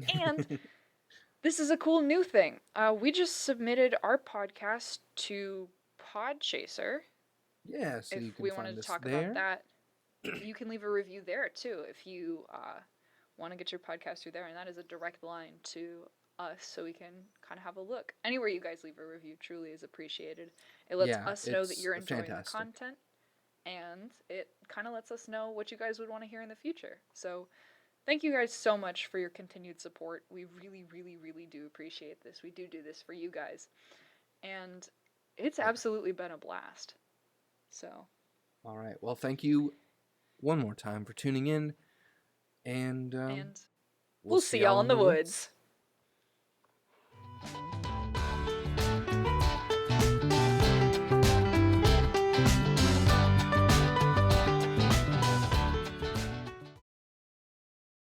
And this is a cool new thing. We just submitted our podcast to Podchaser. Yeah, so If you can we wanted find to us talk about there. that, you can leave a review there too if you want to get your podcast through there. And that is a direct line to us so we can kind of have a look. Anywhere you guys leave a review truly is appreciated. It lets Yeah, us know that it's you're enjoying the fantastic. content, and it kind of lets us know what you guys would want to hear in the future. So thank you guys so much for your continued support. We really, really, really do appreciate this. We do this for you guys. And it's Yeah. absolutely been a blast. So, All right. Well, thank you one more time for tuning in, and and we'll we'll see see y'all y'all in in the the woods. woods.